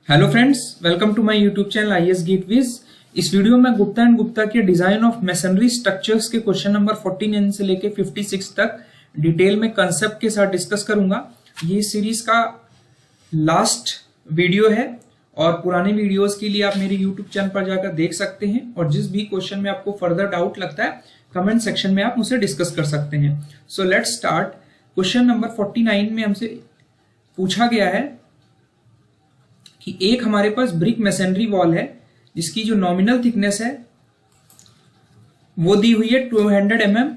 Hello friends, welcome to my YouTube channel IAS gateways. इस वीडियो में गुप्ता एंड गुप्ता के डिजाइन ऑफ मैसनरी स्ट्रक्चर्स के क्वेश्चन नंबर 49 से लेके 56 तक डिटेल में कंसेप्ट के साथ डिस्कस करूंगा। ये सीरीज का लास्ट वीडियो है और पुराने वीडियोस के लिए आप मेरे यूट्यूब चैनल पर जाकर देख सकते हैं और जिस भी क्वेश्चन में आपको फर्दर डाउट लगता है कमेंट सेक्शन में आप मुझसे डिस्कस कर सकते हैं। So let's start. Question number 49 में हमसे पूछा गया है कि एक हमारे पास ब्रिक मैसनरी वॉल है जिसकी जो नॉमिनल थिकनेस है वो दी हुई है 200 mm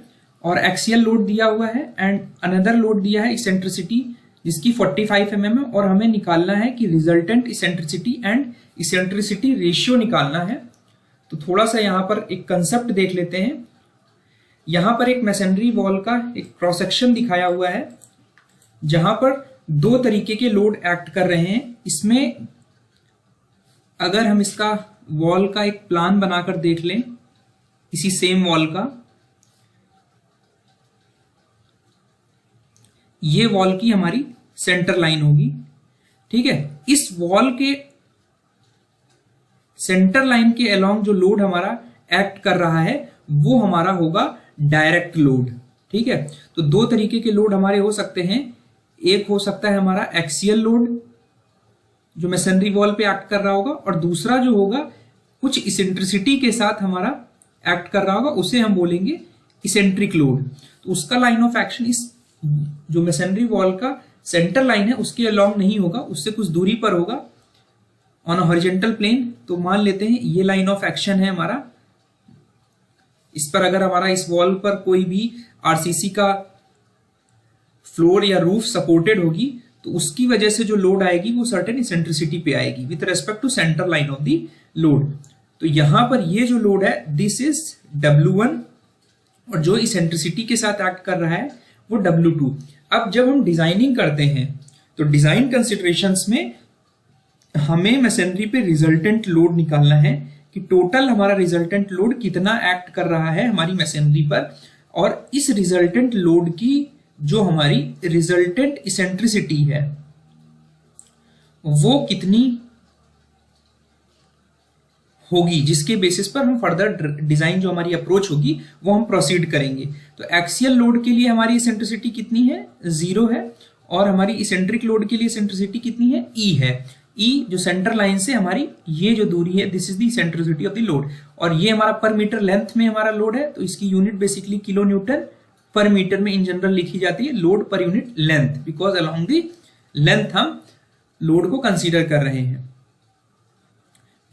और एक्सियल लोड दिया हुआ है एंड अनदर लोड दिया है इसेंट्रिसिटी जिसकी 45 mm है और हमें निकालना है कि resultant eccentricity and eccentricity ratio निकालना है। तो थोड़ा सा यहाँ पर एक कंसेप्ट देख लेते हैं। यहाँ पर एक मैसनरी वॉल का एक क्रॉस सेक्शन दिखाया हुआ है जहां पर दो तरीके के लोड एक्ट कर रहे हैं। इसमें अगर हम इसका वॉल का एक प्लान बनाकर देख लें किसी सेम वॉल का, ये वॉल की हमारी सेंटर लाइन होगी। ठीक है, इस वॉल के सेंटर लाइन के अलोंग जो लोड हमारा एक्ट कर रहा है वो हमारा होगा डायरेक्ट लोड। ठीक है, तो दो तरीके के लोड हमारे हो सकते हैं। एक हो सकता है हमारा एक्सियल लोड जो मैसनरी वॉल पे एक्ट कर रहा होगा और दूसरा जो होगा कुछ इसेंट्रिसिटी के साथ हमारा एक्ट कर रहा होगा, उसे हम बोलेंगे इसेंट्रिक लोड। तो उसका लाइन ऑफ एक्शन इस जो मैसनरी वॉल का सेंटर लाइन है उसके अलोंग नहीं होगा, उससे कुछ दूरी पर होगा ऑन अ हॉरिजॉन्टल प्लेन। तो मान लेते हैं ये लाइन ऑफ एक्शन है हमारा। इस पर अगर हमारा इस वॉल पर कोई भी आरसीसी का फ्लोर या रूफ सपोर्टेड होगी तो उसकी वजह से जो लोड आएगी वो सर्टेन इसेंट्रिसिटी पे आएगी with respect to centre line of the load. तो यहां पर ये जो लोड है दिस इज W1 और जो इसेंट्रिसिटी के साथ एक्ट कर रहा है वो W2। अब जब हम डिजाइनिंग करते हैं तो डिजाइन कंसिडरेशंस में हमें मैसनरी पे रिजल्टेंट लोड निकालना है कि टोटल हमारा रिजल्टेंट लोड कितना एक्ट कर रहा है हमारी मैसनरी पर, और इस रिजल्टेंट लोड की जो हमारी रिजल्टेंट इसेंट्रिसिटी है वो कितनी होगी, जिसके बेसिस पर हम फर्दर डिजाइन जो हमारी अप्रोच होगी वो हम प्रोसीड करेंगे। तो एक्सियल लोड के लिए हमारी इसेंट्रिसिटी कितनी है, 0 है, और हमारी इसेंट्रिक लोड के लिए इसेंट्रिसिटी कितनी है, E है। E जो सेंटर लाइन से हमारी ये जो दूरी है this is the eccentricity of the load, और ये हमारा पर मीटर लेंथ में हमारा लोड है तो इसकी unit basically kilo newton per metre में इन जनरल लिखी जाती है, load per unit length, because along the length हम लोड को कंसीडर कर रहे हैं।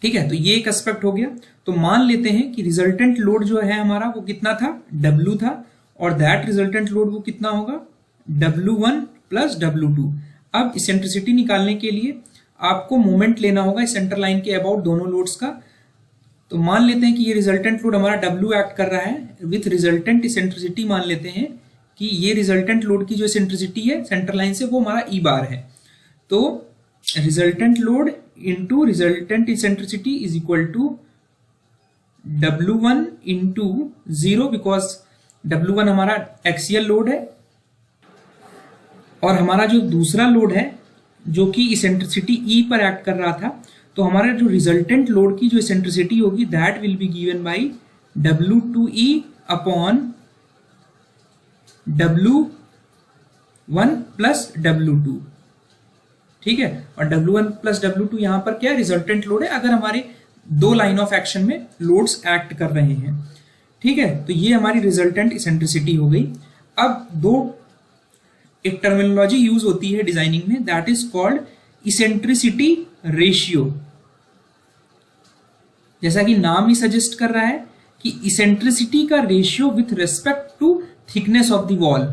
ठीक है, तो ये एक एस्पेक्ट हो गया। तो मान लेते हैं कि रिजल्टेंट लोड जो है हमारा वो कितना था, W था, और दैट रिजल्टेंट लोड वो कितना होगा, W1 प्लस W2। अब इसेंट्रिसिटी निकालने के लिए आपको मोमेंट लेना होगा सेंटर लाइन के अबाउट दोनों लोड्स का। तो मान लेते हैं कि ये रिजल्टेंट लोड हमारा W एक्ट कर रहा है विथ रिजल्टेंट इसेंट्रिसिटी। मान लेते हैं कि ये रिजल्टेंट लोड की जो इसेंट्रिसिटी है सेंटर लाइन से वो हमारा E बार है। तो resultant load into resultant eccentricity is equal to W1 into 0, because W1 हमारा एक्सियल लोड है और हमारा जो दूसरा लोड है जो कि इसेंट्रिसिटी E पर एक्ट कर रहा था, तो हमारा जो रिजल्टेंट लोड की जो इसेंट्रिसिटी होगी that will be given bye W2E upon W1 plus W2। ठीक है, और W1 प्लस W2 यहां पर क्या रिजल्टेंट लोड है अगर हमारे दो लाइन ऑफ एक्शन में लोड्स एक्ट कर रहे हैं। ठीक है, तो ये हमारी रिजल्टेंट इसेंट्रिसिटी हो गई। अब एक टर्मिनोलॉजी यूज होती है डिजाइनिंग में that is called eccentricity ratio. जैसा कि नाम ही सजेस्ट कर रहा है कि इसेंट्रिसिटी का ratio with respect to thickness of the wall.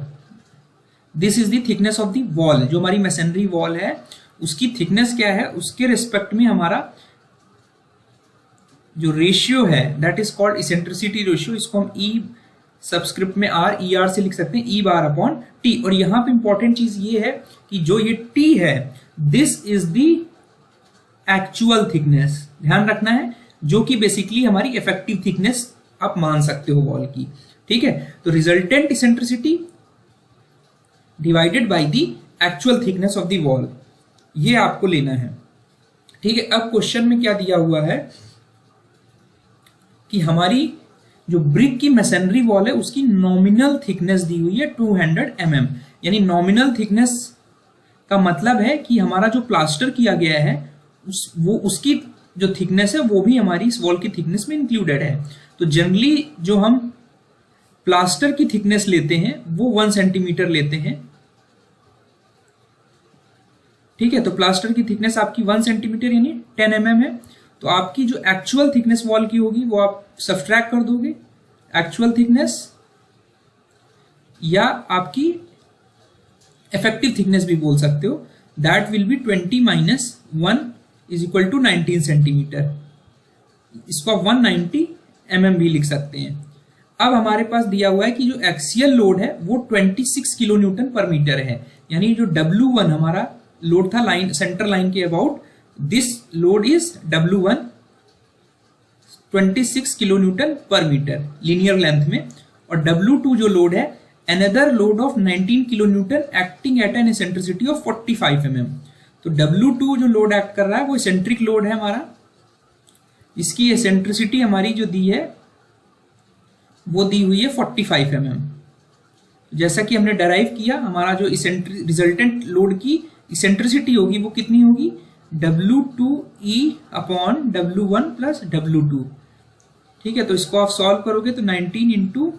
This is the thickness of the wall. जो हमारी मैसनरी वॉल है उसकी थिकनेस क्या है, उसके रिस्पेक्ट में हमारा जो रेशियो है that is called eccentricity ratio. इसको हम E सबस्क्रिप्ट में ER से लिख सकते हैं, E बार अपॉन T। और यहां पे इंपॉर्टेंट चीज ये है कि जो ये T है this is the actual thickness. ध्यान रखना है, जो कि बेसिकली हमारी इफेक्टिव थिकनेस आप मान सकते हो वॉल की। ठीक है, तो resultant eccentricity divided by the actual thickness of the wall, ये आपको लेना है। ठीक है, अब क्वेश्चन में क्या दिया हुआ है कि हमारी जो ब्रिक की मैसनरी वॉल है उसकी नॉमिनल थिकनेस दी हुई है 200 mm, यानी नॉमिनल थिकनेस का मतलब है कि हमारा जो प्लास्टर किया गया है उसकी जो थिकनेस है वो भी हमारी इस वॉल की थिकनेस में इंक्लूडेड है। तो जनरली जो हम प्लास्टर की थिकनेस लेते हैं वो 1 सेंटीमीटर लेते हैं। ठीक है, तो प्लास्टर की थिकनेस आपकी 1 सेंटीमीटर यानी 10 mm है। तो आपकी जो एक्चुअल थिकनेस वॉल की होगी वो आप सब्ट्रैक्ट कर दोगे एक्चुअल थिकनेस, या आपकी इफेक्टिव थिकनेस भी बोल सकते हो, दैट विल बी 20 - 1 = 19 सेंटीमीटर। इसको आप 190 mm भी लिख सकते हैं। अब हमारे पास दिया हुआ है कि जो एक्सियल लोड है वो 26 किलो न्यूटन पर मीटर है, यानी जो W1 हमारा लोड था लाइन सेंटर लाइन के about, this load is W1 26 kilo newton per metre linear length में, और W2 जो लोड है another load of 19 kilo newton acting at an eccentricity of 45 mm। तो W2 जो लोड एक्ट कर रहा है वो एसेंट्रिक लोड है हमारा, इसकी एसेंट्रिसिटी हमारी जो दी है वो दी हुई है 45 mm। जैसा कि हमने डराइव किया, हमारा जो रिजल्टेंट लोड की इसेंट्रिसिटी होगी वो कितनी होगी, W2E upon W1 plus W2। ठीक है, तो इसको आप सॉल्व करोगे तो 19 इंटू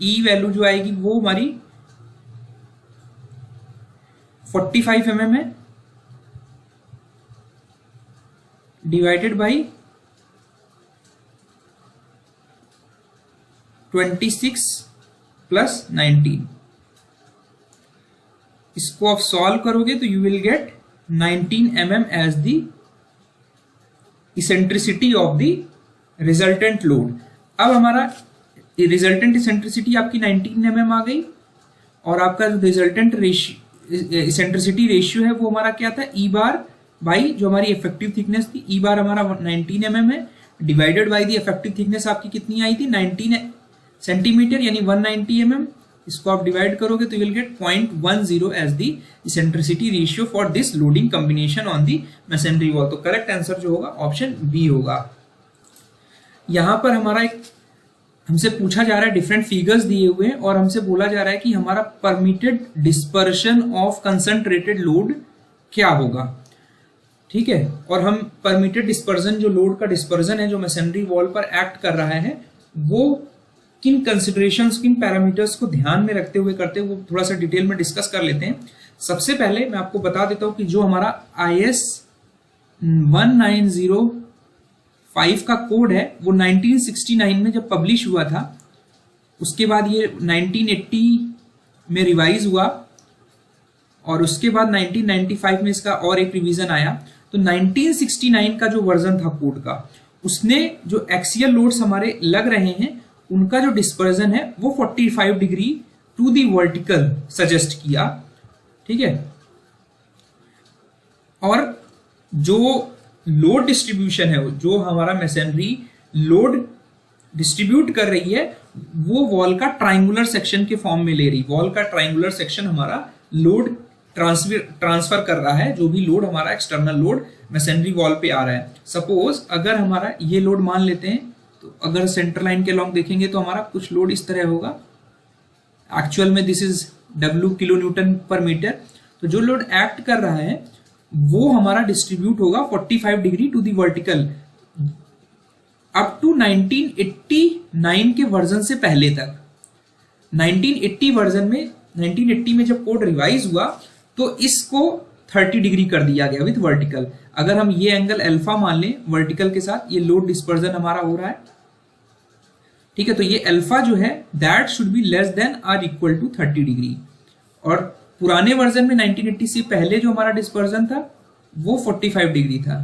E वैल्यू जो आएगी वो हमारी 45 mm है, डिवाइडेड बाई 26 प्लस 19। इसको आप सॉल्व करोगे तो you will get 19 mm as the eccentricity of the resultant load. अब हमारा रिजल्टेंट इसेंट्रिसिटी आपकी 19 mm आ गई, और आपका जो रिजल्टेंट इसेंट्रिसिटी रेशियो है वो हमारा क्या था, ई बार बाई जो हमारी इफेक्टिव थिकनेस थी, ई बार हमारा 19 mm है, divided by the effective thickness आपकी कितनी आई थी 19 सेंटीमीटर यानी 190 mm। इसको आप डिवाइड करोगे तो you will get 0.10 as the eccentricity ratio for this loading combination on the masonry wall. तो करेक्ट आंसर जो होगा ऑप्शन बी होगा। यहां पर हमारा एक हमसे पूछा जा रहा है, डिफरेंट फिगर्स दिए हुए हैं और हमसे बोला जा रहा है कि हमारा permitted dispersion of concentrated load क्या होगा। ठीक है, और हम परमिटेड डिस्पर्जन जो लोड का डिस्पर्जन है जो मैसनरी वॉल पर एक्ट कर रहा है वो किन कंसिडरेशंस किन पैरामीटर्स को ध्यान में रखते हुए करते हुए थोड़ा सा डिटेल में डिस्कस कर लेते हैं। सबसे पहले मैं आपको बता देता हूं कि जो हमारा IS 1905 का कोड है वो 1969 में जब पब्लिश हुआ था, उसके बाद ये 1980 में रिवाइज हुआ और उसके बाद 1995 में इसका और एक रिवीजन आया। तो 1969 का जो वर्जन था कोड का, उसने जो एक्सियल लोड्स हमारे लग रहे हैं उनका जो डिस्पर्जन है वो 45 degree to the vertical suggest किया। ठीक है, और जो लोड डिस्ट्रीब्यूशन है जो हमारा मैसनरी लोड डिस्ट्रीब्यूट कर रही है वो वॉल का ट्राइंगुलर सेक्शन के फॉर्म में ले रही। वॉल का ट्राइंगुलर सेक्शन हमारा लोड ट्रांसफर कर रहा है, जो भी लोड हमारा एक्सटर्नल लोड मैसनरी वॉल पे आ रहा है। सपोज अगर हमारा ये लोड मान लेते हैं, तो अगर सेंटर लाइन के लॉन्ग देखेंगे तो हमारा कुछ लोड इस तरह होगा, एक्चुअल में this is W kilo newton per metre. तो जो लोड एक्ट कर रहा है वो हमारा डिस्ट्रीब्यूट होगा 45 degree to the vertical up to 1989 के वर्जन से पहले तक। 1980 वर्जन में 1980 में जब कोड रिवाइज हुआ तो इसको 30 डिग्री कर दिया गया विथ वर्टिकल। अगर हम ये एंगल अल्फा मान लें वर्टिकल के साथ, ये लोड डिस्पर्जन हमारा हो रहा है। ठीक है, तो ये अल्फा जो है that should be less than or equal to 30 degree. और पुराने वर्जन में 1980 से पहले जो हमारा डिस्पर्जन था वो 45 डिग्री था।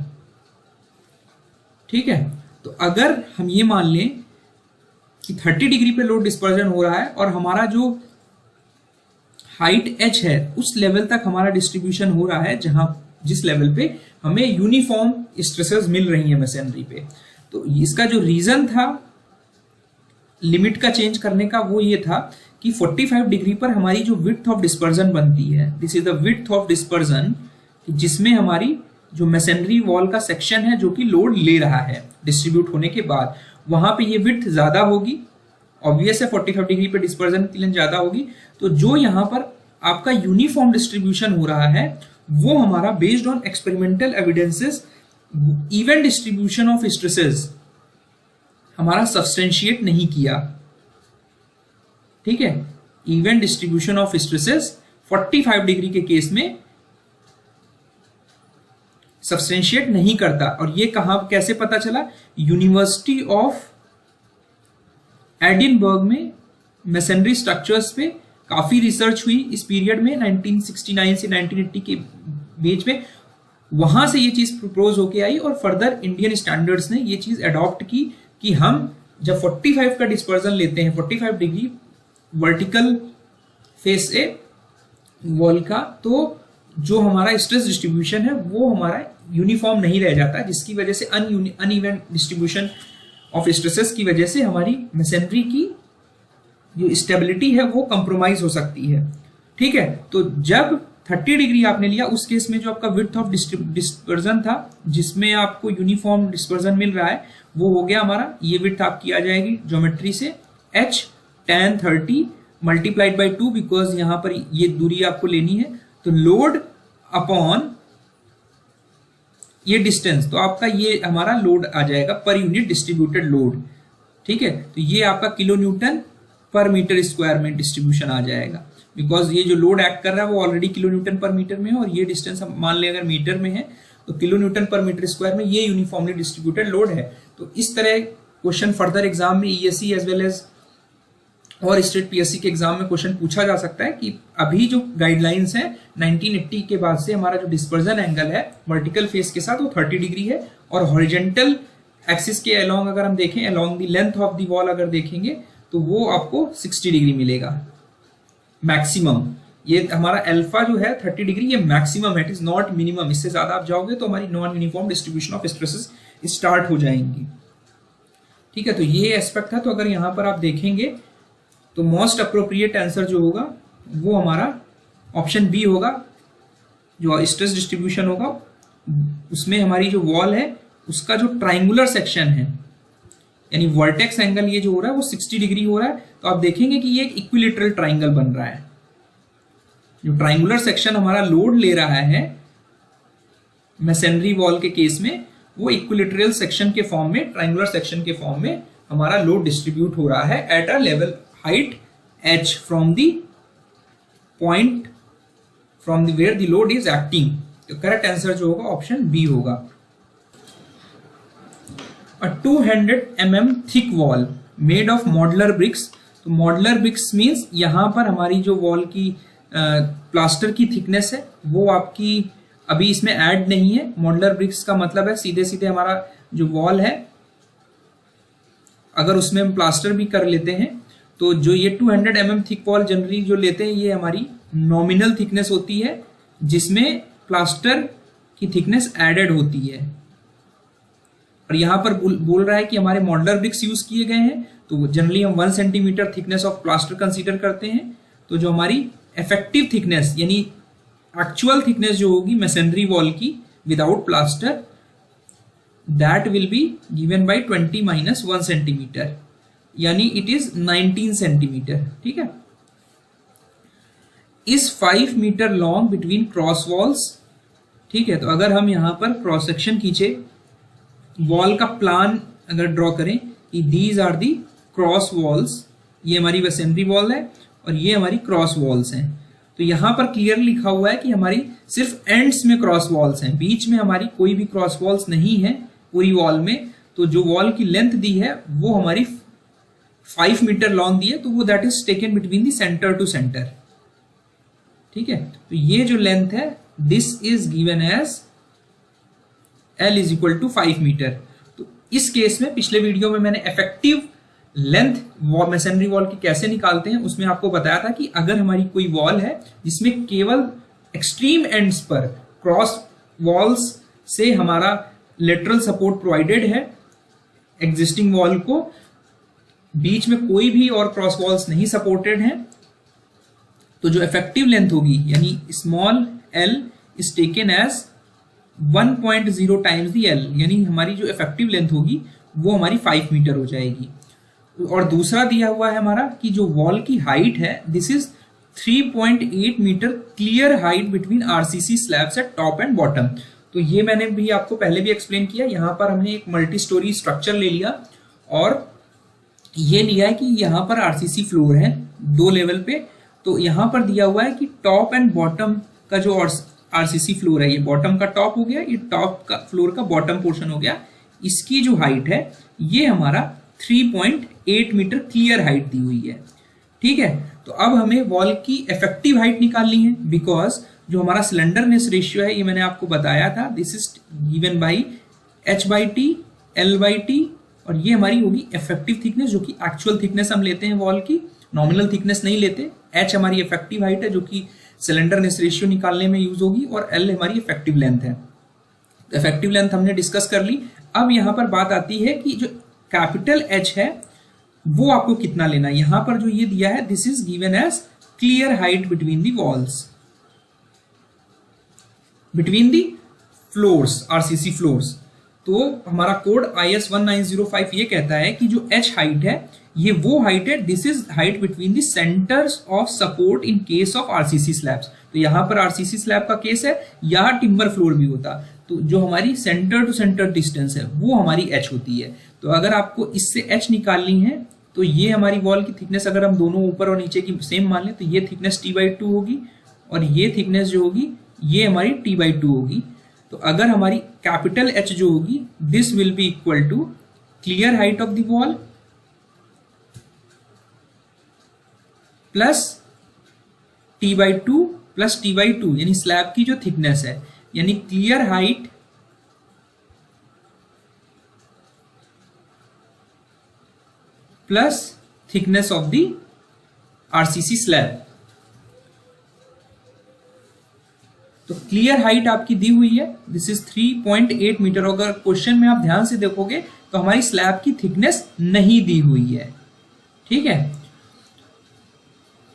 ठीक है, तो अगर हम ये मान लें कि 30 डिग्री पे लोड डिस्पर्जन हो रहा है और हमारा जो हाइट h है उस लेवल तक हमारा डिस्ट्रीब्यूशन हो रहा है जिस लेवल पे हमें यूनिफॉर्म स्ट्रेसेस मिल रही है मैसनरी पे। तो इसका जो रीजन था लिमिट का चेंज करने का वो ये था कि 45 डिग्री पर हमारी जो विड्थ ऑफ डिस्पर्जन बनती है, this is the width of dispersion, जिसमें हमारी जो मैसनरी वॉल का सेक्शन है जो कि लोड ले रहा है डिस्ट्रीब्यूट होने के बाद, वहां पे ये विड्थ ज्यादा होगी, ऑब्वियस है 45 डिग्री पे डिस्पर्जन की लेंथ ज्यादा होगी। तो जो यहाँ पर आपका यूनिफॉर्म डिस्ट्रीब्यूशन हो रहा है वो हमारा based on experimental evidences even distribution of stresses हमारा सब्सटेंशिएट नहीं किया। ठीक है, even distribution of stresses 45 degree के केस में सब्सटेंशिएट नहीं करता। और ये कहां कैसे पता चला? यूनिवर्सिटी ऑफ एडिनबर्ग में मैसनरी स्ट्रक्चर्स पे काफी रिसर्च हुई इस पीरियड में 1969 से 1980 के बीच में, वहां से ये चीज प्रपोज होके आई और फर्दर इंडियन स्टैंडर्ड्स ने ये चीज अडॉप्ट की कि हम जब 45 का डिस्पर्जन लेते हैं 45 डिग्री वर्टिकल फेस से वॉल का, तो जो हमारा स्ट्रेस डिस्ट्रीब्यूशन है वो हमारा यूनिफॉर्म नहीं रह जाता, जिसकी वजह से अनइवन डिस्ट्रीब्यूशन ऑफ स्ट्रेसेस की वजह से हमारी मैसनरी की जो स्टेबिलिटी है वो कंप्रोमाइज हो सकती है। ठीक है, तो जब 30 डिग्री आपने लिया उस केस में जो आपका विड्थ ऑफ डिस्पर्जन था जिसमें आपको यूनिफॉर्म डिस्पर्जन मिल रहा है वो हो गया हमारा, ये विड्थ आपकी आ जाएगी ज्योमेट्री से h tan 30 multiplied by 2, because यहां पर ये दूरी आपको लेनी है। तो लोड अपॉन ये डिस्टेंस, तो आपका ये हमारा लोड आ जाएगा पर यूनिट डिस्ट्रीब्यूटेड लोड। ठीक है, तो ये आपका kilo newton per metre square में डिस्ट्रीब्यूशन आ जाएगा, बिकॉज ये जो लोड एक्ट कर रहा है वो already kilo newton per metre में है और ये डिस्टेंस हम मान लें अगर मीटर में है तो kilo newton per metre square में ये यूनिफॉर्मली डिस्ट्रीब्यूटेड लोड है। तो इस तरह क्वेश्चन फर्दर एग्जाम में ईएससी एज वेल एज और स्टेट पीएससी के एग्जाम में क्वेश्चन पूछा जा सकता है कि अभी जो गाइडलाइंस है 1980 के बाद से हमारा जो डिस्पर्जन एंगल है वर्टिकल फेस के साथ वो 30 डिग्री है और हॉरिजॉन्टल एक्सिस के अलोंग अगर हम देखें along the length of the wall अगर देखेंगे तो वो आपको 60 डिग्री मिलेगा मैक्सिमम। ये हमारा अल्फा जो है 30 डिग्री ये मैक्सिमम है, इट इज नॉट मिनिमम। इससे ज्यादा आप जाओगे तो हमारी non uniform distribution of stresses start हो जाएंगी। ठीक है, तो ये एस्पेक्ट है। तो अगर यहाँ पर आप देखेंगे तो मोस्ट अप्रोप्रिएट आंसर जो होगा वो हमारा ऑप्शन बी होगा। जो स्ट्रेस डिस्ट्रीब्यूशन होगा उसमें हमारी जो वॉल है उसका जो ट्राइंगुलर सेक्शन है यानी वर्टेक्स एंगल ये जो हो रहा है वो 60 डिग्री हो रहा है। तो आप देखेंगे कि ये एक इक्विलेटरल ट्राइंगल बन रहा है। जो ट्राइंगुलर सेक्शन हमारा लोड ले रहा है मैसनरी वॉल के केस में वो इक्विलेटरल सेक्शन के फॉर्म में, ट्राइंगुलर सेक्शन के फॉर्म में हमारा लोड डिस्ट्रीब्यूट हो रहा है at a level height h from the point from the where the load is acting। तो करेक्ट आंसर जो होगा ऑप्शन बी होगा। A 200 mm thick wall made of modular bricks। तो modular bricks means यहां पर हमारी जो वॉल की प्लास्टर की थिकनेस है वो आपकी अभी इसमें ऐड नहीं है। मॉडुलर ब्रिक्स का मतलब है सीधे सीधे हमारा जो वॉल है अगर उसमें हम प्लास्टर भी कर लेते हैं तो जो ये 200 mm थिक वॉल जनरली जो लेते हैं ये हमारी नॉमिनल थिकनेस होती है जिसमें प्लास्टर की थिकनेस एडेड होती है। और यहाँ पर बोल रहा है कि हमारे मॉडुलर ब्रिक्स यूज किए गए हैं तो जनरली हम 1 centimetre thickness of plaster consider करते हैं। तो जो हमारी इफेक्टिव थिकनेस यानी एक्चुअल थिकनेस जो होगी मैसनरी वॉल की without plaster that will be given by 20 minus 1 centimetre यानी इट इज 19 सेंटीमीटर। ठीक है, is 5 metre long between cross walls. ठीक है, तो अगर हम यहां पर क्रॉस सेक्शन खींचे वॉल का प्लान अगर ड्रॉ करें कि these are the cross walls, ये हमारी मैसनरी वॉल है और ये हमारी क्रॉस वॉल्स हैं। तो यहां पर क्लियर लिखा हुआ है कि हमारी सिर्फ एंड्स में क्रॉस वॉल्स हैं, बीच में हमारी कोई भी क्रॉस वॉल्स नहीं है पूरी वॉल में। तो जो वॉल की लेंथ दी है वो हमारी 5 मीटर लॉन्ग दी है तो वो that is taken between the centre to centre. ठीक है, तो ये जो लेंथ है this is given as L is equal to 5 metre. तो इस केस में पिछले वीडियो में मैंने इफेक्टिव लेंथ मैसनरी वॉल की कैसे निकालते हैं उसमें आपको बताया था कि अगर हमारी कोई वॉल है जिसमें केवल एक्सट्रीम एंड्स पर क्रॉस वॉल्स से हमारा लेटरल सपोर्ट प्रोवाइडेड है एग्जिस्टिंग वॉल को, बीच में कोई भी और क्रॉस वॉल्स नहीं सपोर्टेड हैं, तो जो इफेक्टिव लेंथ होगी यानी small l is taken as 1.0 times the L, यानी हमारी जो इफेक्टिव लेंथ होगी वो हमारी 5 मीटर हो जाएगी। और दूसरा दिया हुआ है हमारा कि जो वॉल की हाइट है, this is 3.8 metre clear height between RCC slabs at top and bottom. तो ये मैंने भी आपको पहले भी एक्सप्लेन किया। यहाँ पर हमने एक मल्टी स्टोरी स्ट्रक्चर ले लिया और ये लिया है कि यहाँ पर आरसीसी फ्लोर है 2 लेवल पे। तो यहाँ पर दिया हुआ है कि टॉप एंड बॉटम का जो आरसीसी फ्लोर है, ये बॉटम का टॉप हो गया, ये टॉप का फ्लोर का बॉटम पोर्शन हो गया, इसकी जो हाइट है ये हमारा 3.8 मीटर क्लियर हाइट दी हुई है। ठीक है, तो अब हमें वॉल की इफेक्टिव हाइट निकालनी है, बिकॉज जो हमारा स्लेंडरनेस रेशियो है ये मैंने आपको बताया था, this is given by h/t l/t, और ये हमारी होगी इफेक्टिव थिकनेस, जो कि एक्चुअल थिकनेस हम लेते हैं वॉल की, नॉमिनल थिकनेस नहीं लेते। h हमारी इफेक्टिव हाइट है जो कि स्लेंडरनेस रेशियो निकालने में यूज होगी, और l हमारी इफेक्टिव लेंथ है। इफेक्टिव लेंथ हमने डिस्कस कर ली। अब यहाँ पर बात आती है कि जो कैपिटल H है वो आपको कितना लेना है। यहां पर जो ये दिया है, this is given as clear height between the walls, between the floors, RCC floors. तो हमारा कोड IS 1905 ये कहता है कि जो H हाइट है ये वो हाइट है, this is height between the centres of support in case of RCC slabs. तो यहां पर आरसीसी स्लैब का केस है, यहां टिम्बर फ्लोर भी होता, तो जो हमारी सेंटर टू सेंटर डिस्टेंस है वो हमारी H होती है। तो अगर आपको इससे H निकालनी है तो ये हमारी वॉल की थिकनेस अगर हम दोनों ऊपर और नीचे की सेम मान लें तो ये थिकनेस t/2 होगी, और ये थिकनेस जो होगी ये हमारी t/2 होगी। तो अगर हमारी कैपिटल H जो होगी, this will be equal to clear height of the wall plus t/2 plus t/2, यानी स्लैब की जो थिकनेस है, यानी clear height plus thickness of the RCC slab. तो क्लियर हाइट आपकी दी हुई है, दिस इज 3.8 मीटर। अगर क्वेश्चन में आप ध्यान से देखोगे तो हमारी स्लैब की थिकनेस नहीं दी हुई है। ठीक है,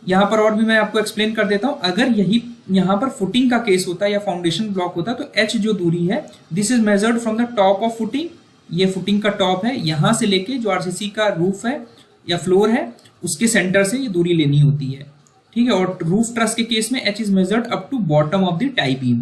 यहां पर और भी मैं आपको एक्सप्लेन कर देता हूं। अगर यही यहां पर फुटिंग का केस होता या फाउंडेशन ब्लॉक होता तो H जो दूरी है, this is measured from the top of footing, ये फुटिंग का टॉप है, यहां से लेके जो आरसीसी का रूफ है या फ्लोर है उसके सेंटर से ये दूरी लेनी होती है। ठीक है, और रूफ ट्रस के केस में H is measured up to bottom of the tie beam.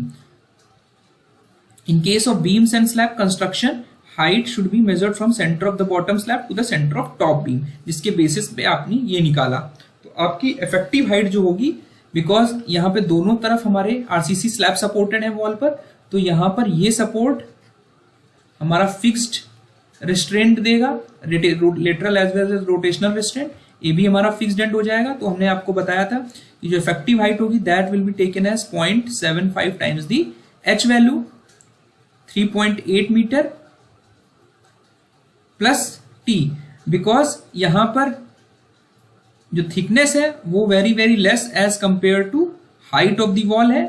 In case of beams and slab construction, height should be measured from centre of the bottom slab to the centre of top beam, जिसके basis पे आपने ये निकाला। तो आपकी effective height जो होगी, because यहाँ पे दोनों तरफ हमारे आरसीसी स्लैब सपोर्टेड है वॉल पर, तो यहाँ पर ये सपोर्ट हमारा फिक्स्ड रिस्ट्रेंट देगा, lateral as well as rotational restraint, ये भी हमारा फिक्स्ड एंड हो जाएगा। तो हमने आपको बताया था कि जो इफेक्टिव हाइट होगी that will be taken as 0.75 times the H value, 3.8 metre plus T, because यहां पर जो थिकनेस है वो very very less as compare to height of the wall है,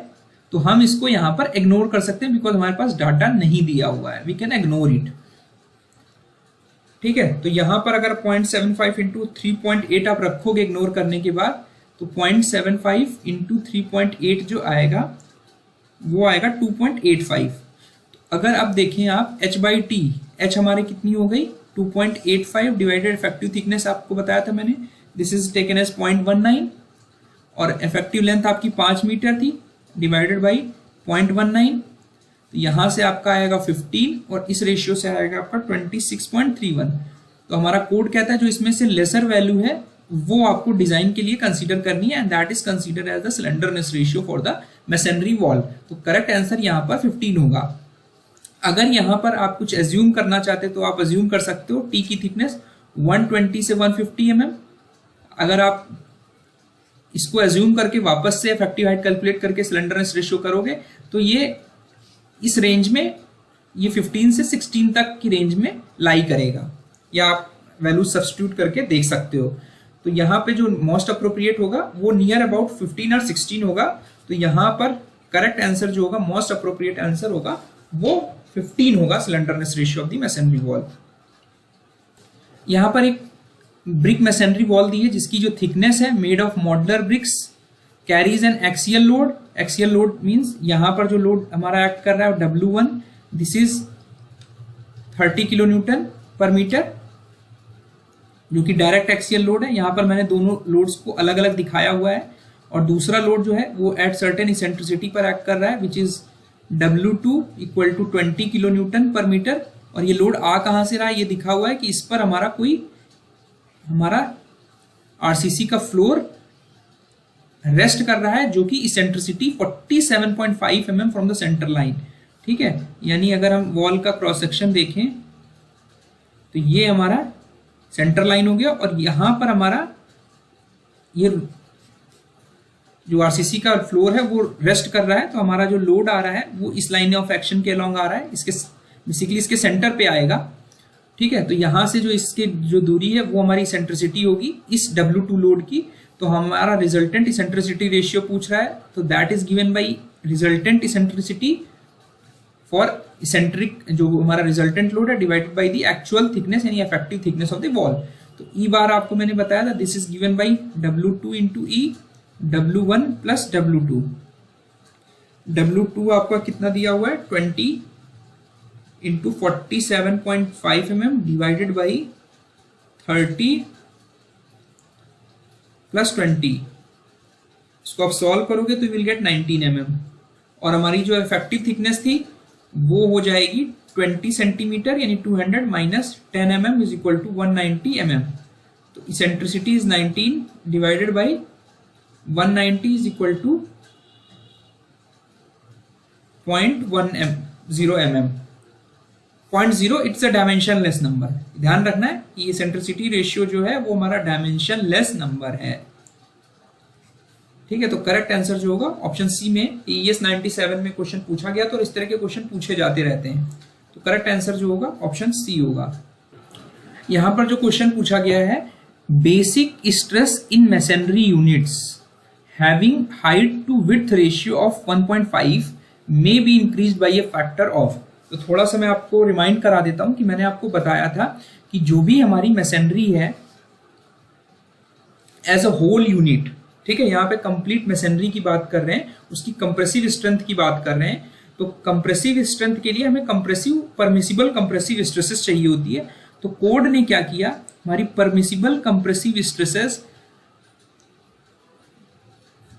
तो हम इसको यहां पर इग्नोर कर सकते हैं बिकॉज हमारे पास डाटा नहीं दिया हुआ है, वी कैन इग्नोर इट। ठीक है, तो यहां पर अगर 0.75 इंटू 3.8 आप रखोगे इग्नोर करने के बाद, तो 0.75 इंटू 3.8 जो आएगा वो आएगा 2.85। तो अगर आप देखें आप H/t, H हमारे कितनी हो गई 2.85 डिवाइडेड इफेक्टिव थिकनेस आपको बताया था मैंने, दिस इज टेकन एज 0.19, और इफेक्टिव लेंथ आपकी 5 मीटर थी डिवाइडेड बाई 0.19, तो यहां से आपका आएगा 15 और इस रेशियो से आएगा आपका 26.31। तो हमारा कोड कहता है जो इसमें से लेसर वैल्यू है वो आपको डिजाइन के लिए कंसीडर करनी है, and that is consider as the slenderness ratio for the masonry wall. तो करेक्ट आंसर यहाँ पर 15 होगा। अगर यहाँ पर आप कुछ एज्यूम करना चाहते तो आप एज्यूम कर सकते हो टी की थिकनेस 120 से 150 mm। अगर आप इसको एज्यूम करके वापस से इफेक्टिव हाइट कैलकुलेट करके स्लेंडरनेस रेशियो करोगे तो ये इस रेंज में, ये 15 से 16 तक की रेंज में लाई करेगा, या आप वैल्यू सब्स्टिट्यूट करके देख सकते हो। तो यहाँ पे जो मोस्ट अप्रोप्रिएट होगा वो नियर अबाउट 15 और 16 होगा। तो यहाँ पर करेक्ट आंसर जो होगा, मोस्ट अप्रोप्रिएट आंसर होगा वो 15 होगा, slenderness ratio of the masonry wall. यहाँ पर एक ब्रिक मैसनरी वॉल दी है जिसकी जो थिकनेस है made of modular bricks carries an axial load. Axial load means यहां पर जो लोड हमारा एक्ट कर रहा है W1, this is 30 kilo newton per metre, जो कि डायरेक्ट एक्सियल लोड है। यहां पर मैंने दोनों लोड्स को अलग अलग दिखाया हुआ है। और दूसरा लोड जो है वो एट सर्टेन इसेंट्रिसिटी पर एक्ट कर रहा है, which is W2 equal to 20 kilo newton per metre. और ये लोड आ कहां से रहा है, ये दिखा हुआ है कि इस पर हमारा आरसीसी का फ्लोर रेस्ट कर रहा है, जो कि eccentricity 47.5 mm from the centre line. ठीक है, यानी अगर हम वॉल का क्रॉस सेक्शन देखें तो ये हमारा सेंटर लाइन हो गया, और यहां पर हमारा ये जो आरसीसी का फ्लोर है वो रेस्ट कर रहा है। तो हमारा जो लोड आ रहा है वो इस लाइन ऑफ एक्शन के अलोंग आ रहा है, इसके बेसिकली इसके सेंटर पे आएगा। ठीक है, तो यहां से जो इसके जो दूरी है वो हमारी सेंट्रिसिटी होगी इस W2 लोड की। तो हमारा रिजल्टेंट इसेंट्रिसिटी रेशियो पूछ रहा है, तो that is given by resultant eccentricity for eccentric, जो हमारा रिजल्टेंट लोड है, divided by the actual thickness यानी effective thickness of the wall. तो ई बार आपको मैंने बताया था, this is given by W2 into e, W1 plus W2। W2 आपका कितना दिया हुआ है 20 into 47.5 mm divided by 30 plus 20। इसको आप सॉल्व करोगे तो विल गेट 19 mm। और हमारी जो इफेक्टिव थिकनेस थी वो हो जाएगी 20 सेंटीमीटर, यानी 200 minus 10 mm is equal to 190 mm। तो eccentricity is 19 divided by 190 is equal to 0.10 mm। 0.0 it's a dimensionless number. ध्यान रखना है कि इसेंट्रिसिटी रेशियो जो है वो हमारा डायमेंशनलेस नंबर है। ठीक है, तो करेक्ट आंसर जो होगा ऑप्शन सी में। ES 97 में क्वेश्चन पूछा गया, तो इस तरह के क्वेश्चन पूछे जाते रहते हैं। तो करेक्ट आंसर जो होगा ऑप्शन सी होगा। यहां पर जो क्वेश्चन पूछा गया है, basic stress in masonry units having height to width ratio of 1.5 may be increased by a factor of. तो थोड़ा सा मैं आपको रिमाइंड करा देता हूं कि मैंने आपको बताया था कि जो भी हमारी मैसनरी है एज अ होल यूनिट, ठीक है, यहाँ पे कंप्लीट मैसनरी की बात कर रहे हैं, उसकी कंप्रेसिव स्ट्रेंथ की बात कर रहे हैं। तो कंप्रेसिव स्ट्रेंथ के लिए हमें कंप्रेसिव परमिसिबल कंप्रेसिव स्ट्रेसेस चाहिए होती है। तो कोड ने क्या किया, हमारी परमिसिबल कंप्रेसिव स्ट्रेसेस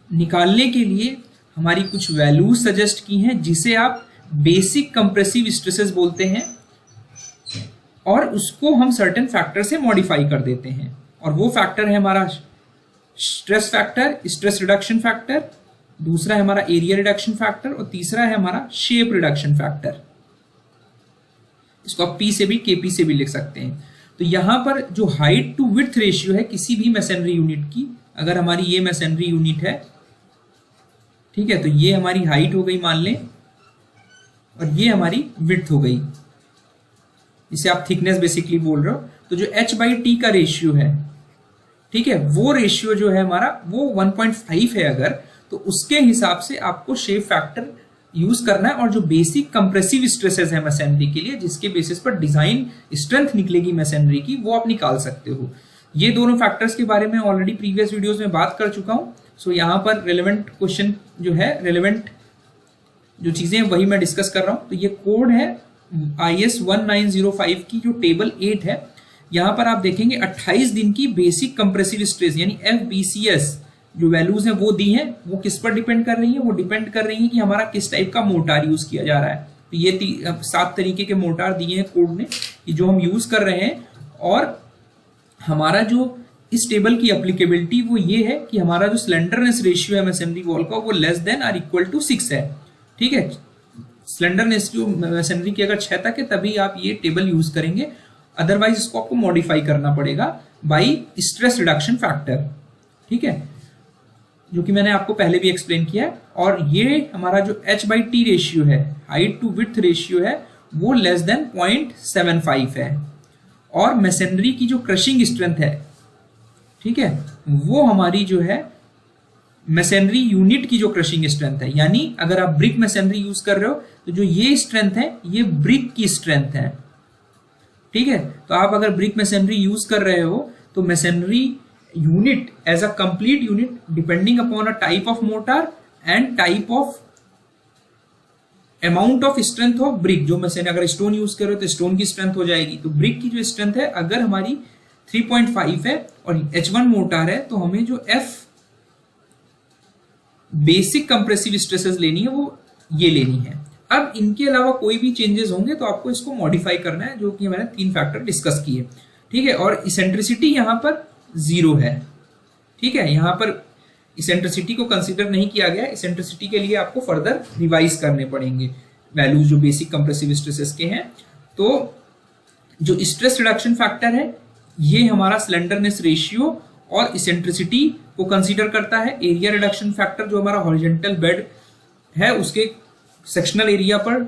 निकालने के लिए हमारी कुछ वैल्यूज सजेस्ट की हैं, जिसे आप बेसिक कंप्रेसिव स्ट्रेसेस बोलते हैं, और उसको हम सर्टेन फैक्टर से मॉडिफाई कर देते हैं। और वो फैक्टर है हमारा stress factor, stress reduction factor, दूसरा है हमारा एरिया रिडक्शन फैक्टर, और तीसरा है हमारा शेप रिडक्शन फैक्टर। इसको आप P से भी KP से भी लिख सकते हैं। तो यहां पर जो हाइट टू विड्थ रेशियो है किसी भी मैसनरी यूनिट की, अगर हमारी ये मैसनरी यूनिट है, ठीक है, तो ये हमारी हाइट हो गई मान लें, और ये हमारी विड्थ हो गई, इसे आप थिकनेस बेसिकली बोल रहे हो। तो जो H/T का रेशियो है, ठीक है, वो रेशियो जो है हमारा वो 1.5 है अगर, तो उसके हिसाब से आपको शेप फैक्टर यूज करना है। और जो बेसिक कंप्रेसिव स्ट्रेसेस है मैसनरी के लिए, जिसके बेसिस पर डिजाइन स्ट्रेंथ निकलेगी मैसनरी की, वो आप निकाल सकते हो। ये दोनों फैक्टर्स के बारे में ऑलरेडी प्रीवियस वीडियोस में बात कर चुका हूं। सो यहाँ पर रेलेवेंट क्वेश्चन जो है, रेलेवेंट जो चीजें हैं वही मैं डिस्कस कर रहा हूं। तो ये कोड है IS 1905 की जो टेबल 8 है। यहां पर आप देखेंगे 28 दिन की बेसिक कंप्रेसिव स्ट्रेस यानी FBCS जो वैल्यूज हैं वो दी हैं। वो किस पर डिपेंड कर रही है, वो डिपेंड कर रही है कि हमारा किस टाइप का मोर्टार यूज किया जा रहा है। तो ये 7 तरीके के मोर्टार दिए हैं कोड ने कि जो हम यूज कर रहे हैं, और हमारा जो इस टेबल की एप्लीकेबिलिटी वो ये है कि हमारा जो स्लेंडरनेस रेशियो है मैसनरी वॉल का वो लेस देन और इक्वल टू 6 है। ठीक है, स्लेंडरनेस जो मैसनरी की अगर 6 तक है तभी आप ये टेबल यूज करेंगे, अदरवाइज इसको आपको मॉडिफाई करना पड़ेगा बाई स्ट्रेस रिडक्शन फैक्टर। ठीक है, जो कि मैंने आपको पहले भी एक्सप्लेन किया है। और ये हमारा जो H/T रेशियो है, हाइट टू विड्थ रेशियो है, वो लेस देन 0.75 है। और मैसनरी की जो क्रशिंग स्ट्रेंथ है, ठीक है, वो हमारी जो है मैसनरी यूनिट की जो क्रशिंग स्ट्रेंथ है, यानी अगर आप ब्रिक मैसनरी यूज कर रहे हो तो जो ये स्ट्रेंथ है ये ब्रिक की स्ट्रेंथ है। ठीक है, तो आप अगर ब्रिक मैसनरी यूज कर रहे हो तो masonry unit as a complete unit depending upon a type of mortar and type of amount of strength of brick। जो मैंने अगर स्टोन यूज कर रहे हो तो स्टोन की स्ट्रेंथ हो जाएगी। तो ब्रिक की जो स्ट्रेंथ है अगर हमारी 3.5 है और H1 मोटार है तो हमें जो F बेसिक कंप्रेसिव स्ट्रेसेस लेनी है वो ये लेनी है। अब इनके अलावा कोई भी चेंजेस होंगे तो आपको इसको मॉडिफाई करना है, जो कि मैंने 3 फैक्टर डिस्कस किए। ठीक है, और इसेंट्रिसिटी यहाँ पर 0 है। ठीक है, यहाँ पर इसेंट्रिसिटी को कंसीडर नहीं किया गया। इसेंट्रिसिटी के लिए आपको फर्दर रिवाइज करने पड़ेंगे वैल्यूज जो बेसिक कंप्रेसिव स्ट्रेसेस के हैं। तो जो स्ट्रेस रिडक्शन फैक्टर है ये हमारा स्लेंडरनेस रेशियो और इसेंट्रिसिटी को कंसीडर करता है। एरिया रिडक्शन फैक्टर जो हमारा हॉरिजॉन्टल बेड है उसके सेक्शनल एरिया पर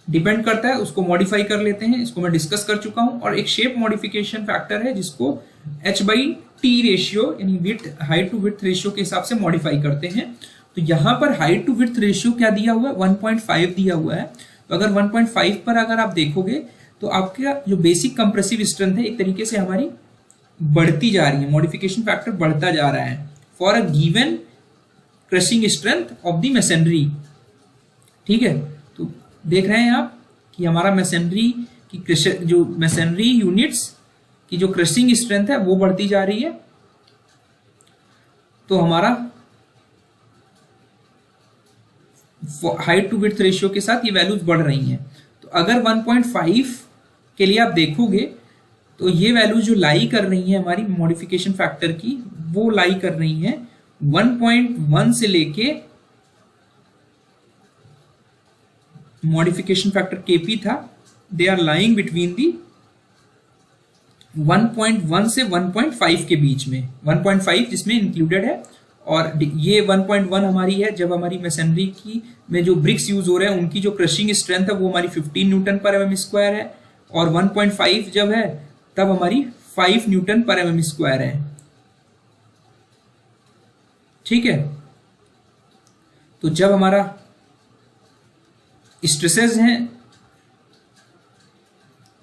डिपेंड करता है, उसको मॉडिफाई कर लेते हैं, इसको मैं डिस्कस कर चुका हूं। और एक शेप मॉडिफिकेशन फैक्टर है जिसको H/T रेशियो यानी width height to width ratio के हिसाब से मॉडिफाई करते हैं। तो यहाँ पर हाइट टू विड्थ रेशियो क्या दिया हुआ है, 1.5 दिया हुआ है। तो अगर 1.5 पर अगर आप देखोगे तो आपका जो बेसिक कंप्रेसिव स्ट्रेंथ है एक तरीके से हमारी बढ़ती जा रही है, मॉडिफिकेशन फैक्टर बढ़ता जा रहा है for a given crushing strength of the masonry. ठीक है, तो देख रहे हैं आप कि हमारा मैसनरी की जो मैसनरी यूनिट्स की जो क्रशिंग स्ट्रेंथ है वो बढ़ती जा रही है। तो हमारा हाइट टू विड्थ रेशियो के साथ ये वैल्यूज बढ़ रही हैं। तो अगर 1.5 के लिए आप देखोगे तो ये वैल्यूज जो लाई कर रही है हमारी मॉडिफिकेशन फैक्टर की, वो लाई कर रही है 1.1 से लेके मॉडिफिकेशन फैक्टर Kp था, they are lying between the 1.1 से 1.5 के बीच में, 1.5 जिसमें इंक्लूडेड है। और ये 1.1 हमारी है जब हमारी मैसनरी की में जो ब्रिक्स यूज हो रहे हैं उनकी जो क्रशिंग स्ट्रेंथ है वो हमारी 15 न्यूटन पर mm स्क्वायर है। और 1.5 जब है तब हमारी 5 न्यूटन पर mm स्क्वायर है। ठीक है, तो जब हमारा स्ट्रेसेस हैं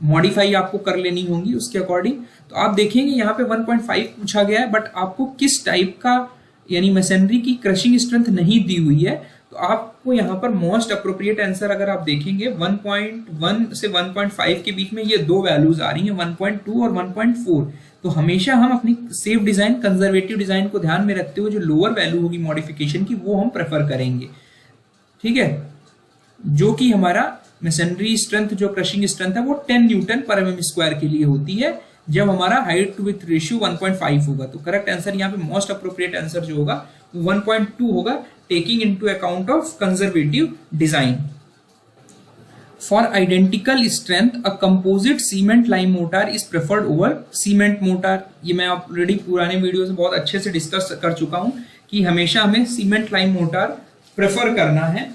मॉडिफाई आपको कर लेनी होंगी उसके अकॉर्डिंग। तो आप देखेंगे यहाँ पे 1.5 पूछा गया है, बट आपको किस टाइप का यानी मैसनरी की क्रशिंग स्ट्रेंथ नहीं दी हुई है। तो आपको यहाँ पर मोस्ट अप्रोप्रिएट आंसर अगर आप देखेंगे 1.1 से 1.5 के बीच में ये दो वैल्यूज आ रही हैं, 1.2 और 1.4। तो हमेशा हम अपनी सेफ डिजाइन, कंजर्वेटिव डिजाइन को ध्यान में रखते हुए जो लोअर वैल्यू होगी मॉडिफिकेशन की वो हम प्रेफर करेंगे। ठीक है, जो कि हमारा मैसनरी स्ट्रेंथ जो क्रशिंग स्ट्रेंथ है वो 10 न्यूटन पर mm स्क्वायर के लिए होती है जब हमारा हाइट टू विड्थ रेशियो 1.5 होगा। तो करेक्ट आंसर यहाँ पे मोस्ट अप्रोप्रिएट आंसर जो होगा वो 1.2 होगा, taking into account of conservative design. For identical strength a composite cement lime motor is preferred over cement motor. ये मैं ऑलरेडी पुराने वीडियो में बहुत अच्छे से डिस्कस कर चुका हूं कि हमेशा हमें सीमेंट लाइम मोटार प्रेफर करना है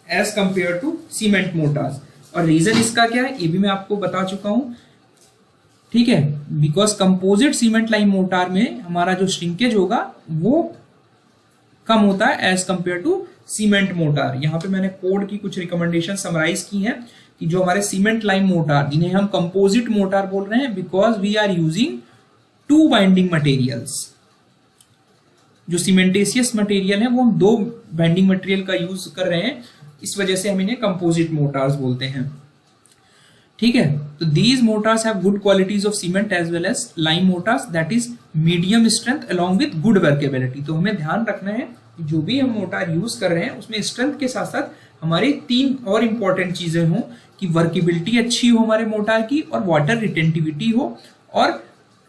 as compare to cement mortars. और रीजन इसका क्या है ये भी मैं आपको बता चुका हूं। ठीक है, because composite cement lime mortar में हमारा जो श्रिंकेज होगा वो कम होता है as compare to cement mortar. यहाँ पे मैंने कोड की कुछ रिकमेंडेशन समराइज की हैं कि जो हमारे सीमेंट लाइम मोटार जिन्हें हम कंपोजिट मोटार बोल रहे हैं because we are using 2 binding materials. जो सीमेंटेशियस मटेरियल है वो हम 2 बाइंडिंग मटेरियल का यूज कर रहे हैं, इस वजह से हम इन्हें कंपोजिट मोटार्स बोलते हैं। ठीक है, तो these mortars have good qualities of cement as well as lime mortars that is medium strength along with good workability. तो हमें ध्यान रखना है कि जो भी हम मोटार यूज कर रहे हैं उसमें स्ट्रेंथ के साथ साथ हमारे 3 और इंपॉर्टेंट चीजें हों कि वर्केबिलिटी अच्छी हो हमारे मोटार की, और वाटर रिटेंटिविटी हो, और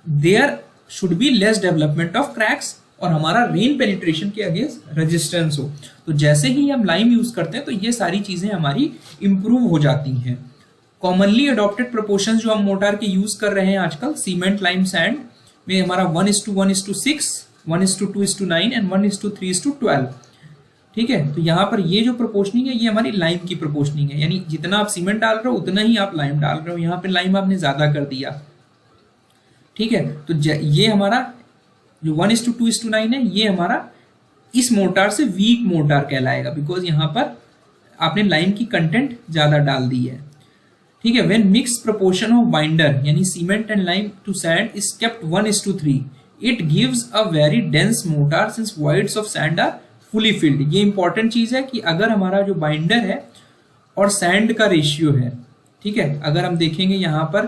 there should be less development of cracks, और हमारा रेन पेनिट्रेशन के अगेंस्ट रेजिस्टेंस हो। तो जैसे ही हम लाइम यूज करते हैं तो ये सारी चीजें हमारी इंप्रूव हो जाती हैं। कॉमनली अडॉप्टेड प्रोपोर्शंस जो हम मोटार के यूज कर रहे हैं आजकल सीमेंट लाइम सैंड में हमारा 1:1:6, 1:2:9 एंड 1:3:12। ठीक है, तो यहाँ पर ये जो प्रोपोर्शनिंग है ये हमारी लाइम की प्रोपोर्शनिंग है, यानी जितना आप सीमेंट डाल रहे हो उतना ही आप लाइम डाल रहे हो। यहाँ पे लाइम आपने ज्यादा कर दिया। ठीक है, तो ये हमारा जो 1:2:9 है ये हमारा इस मोटार से वीक मोटार कहलाएगा बिकॉज यहाँ पर आपने लाइम की कंटेंट ज्यादा डाल दी है। ठीक है, when mix proportion of binder यानी cement and lime to sand is kept 1:3 it gives a very dense mortar since voids of sand are fully filled. ये इंपॉर्टेंट चीज है कि अगर हमारा जो बाइंडर है और सैंड का रेशियो है, ठीक है, अगर हम देखेंगे यहाँ पर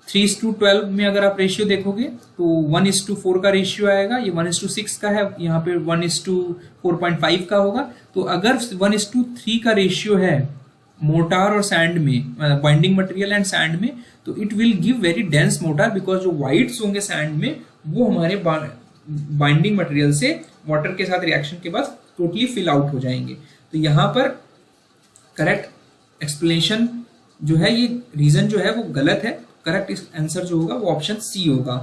3:12 में अगर आप रेशियो देखोगे तो 1:4 का रेशियो आएगा, ये 1:6 का है, यहाँ पे 1:4.5 का होगा। तो अगर 1:3 का रेशियो है मोटार और सैंड में, बाइंडिंग मटेरियल एंड सैंड में, तो it will give very dense motor, because जो वाइड्स होंगे सैंड में वो हमारे बाइंडिंग मटेरियल से वाटर के साथ रिएक्शन के बाद टोटली फिल आउट हो जाएंगे। तो यहाँ पर करेक्ट एक्सप्लेनेशन जो है, ये रीजन जो है वो गलत है। करेक्ट आंसर जो होगा वो ऑप्शन सी होगा।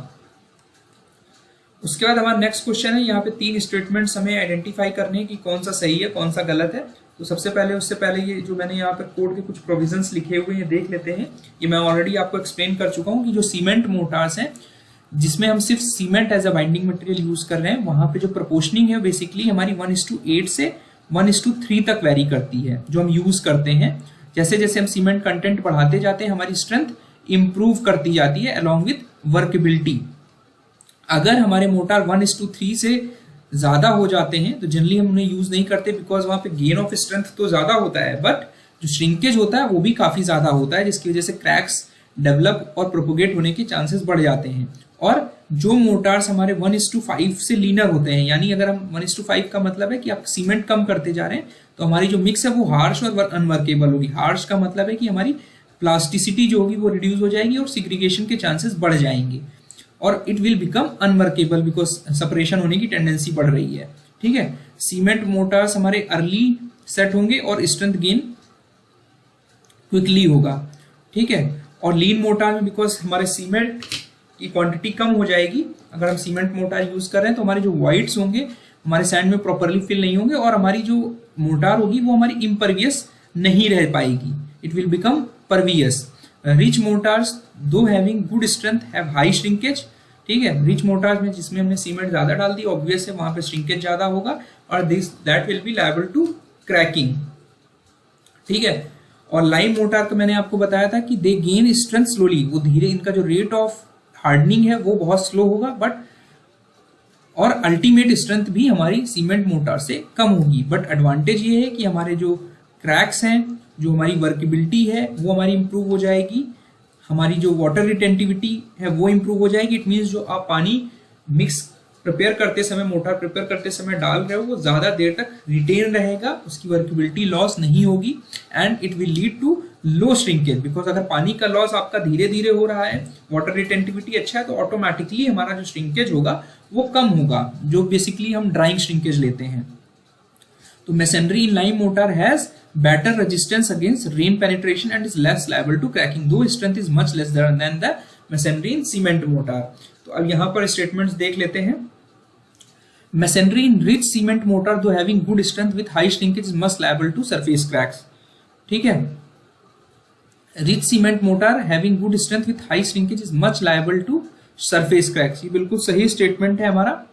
उसके बाद हमारा नेक्स्ट क्वेश्चन है, यहाँ पे 3 स्टेटमेंट्स हमें आइडेंटिफाई करने हैं कि कौन सा सही है कौन सा गलत है। तो सबसे पहले, उससे पहले ये जो मैंने यहाँ पर कोड के कुछ प्रोविजंस लिखे हुए हैं देख लेते हैं। ये मैं ऑलरेडी आपको एक्सप्लेन कर चुका हूँ कि जो सीमेंट मोटार्स हैं जिसमें हम सिर्फ cement as a binding material use कर रहे हैं, वहां पे जो प्रोपोर्शनिंग है बेसिकली हमारी 1:8 से 1:3 तक वेरी करती है जो हम यूज करते हैं। जैसे जैसे हम सीमेंट कंटेंट बढ़ाते जाते हैं हमारी स्ट्रेंथ इंप्रूव करती जाती है अलॉन्ग विद वर्केबिलिटी। अगर हमारे मोटार 1:3 से ज्यादा हो जाते हैं तो जनरली हम उन्हें यूज नहीं करते, बिकॉज वहां पे गेन ऑफ स्ट्रेंथ तो ज्यादा होता है बट जो श्रिंकेज होता है वो भी काफी ज्यादा होता है, जिसकी वजह से क्रैक्स डेवलप और प्रोपोगेट होने के चांसेस बढ़ जाते हैं। और जो मोटार्स हमारे 1:5 से लीनर होते हैं, यानी अगर हम 1:5 का मतलब है कि आप सीमेंट कम करते जा रहे हैं, तो हमारी जो मिक्स है वो हार्श और अनवर्केबल होगी। हार्श का मतलब है कि हमारी प्लास्टिसिटी जो होगी वो रिड्यूस हो जाएगी और सिग्रीगेशन के चांसेस बढ़ जाएंगे, और it will become unworkable because separation होने की टेंडेंसी बढ़ रही है। ठीक है, सीमेंट मोटार्स हमारे अर्ली सेट होंगे और स्ट्रेंथ गेन क्विकली होगा। ठीक है, और लीन मोटार में बिकॉज हमारे सीमेंट की क्वांटिटी कम हो जाएगी, अगर हम सीमेंट मोटार यूज कर रहे हैं तो हमारे जो वाइड्स होंगे हमारे सैंड में प्रॉपरली फिल नहीं होंगे और हमारी जो मोटार होगी वो हमारी इम्परवियस नहीं रह पाएगी, it will become pervious. Rich mortars though having good strength have high shrinkage. ठीक है, रिच मोटार्स में जिसमें हमने सीमेंट ज्यादा डाल दी, ऑब्वियस है वहां पे श्रिंकेज ज्यादा होगा और this that will be liable to cracking. ठीक है, और लाइम मोटार का मैंने आपको बताया था कि दे गेन स्ट्रेंथ स्लोली, वो धीरे, इनका जो रेट ऑफ हार्डनिंग है वो बहुत स्लो होगा, बट और अल्टीमेट स्ट्रेंथ भी हमारी सीमेंट मोटार से कम होगी। बट एडवांटेज ये है कि हमारे जो क्रैक्स हैं, जो हमारी वर्केबिलिटी है वो हमारी इंप्रूव हो जाएगी, हमारी जो वाटर रिटेंटिविटी है वो इंप्रूव हो जाएगी। इट मीन्स जो आप पानी मिक्स प्रिपेयर करते समय, मोटार प्रिपेयर करते समय डाल रहे हो वो ज्यादा देर तक रिटेन रहेगा, उसकी वर्केबिलिटी लॉस नहीं होगी and it will lead to low shrinkage. Because अगर पानी का लॉस आपका धीरे धीरे हो रहा है, वाटर रिटेंटिविटी अच्छा है, तो ऑटोमेटिकली हमारा जो श्रिंकेज होगा वो कम होगा, जो बेसिकली हम ड्राइंग श्रिंकेज लेते हैं। तो masonry in lime motor has better resistance against rain penetration and is less liable to cracking, though strength is much less than the masonry in cement mortar। तो अब यहाँ पर स्टेटमेंट्स देख लेते हैं। masonry in rich cement mortar though having good strength with high shrinkage is much liable to surface cracks। ठीक है, rich cement mortar having good strength with high shrinkage is much liable to surface cracks, ये बिल्कुल सही statement है हमारा।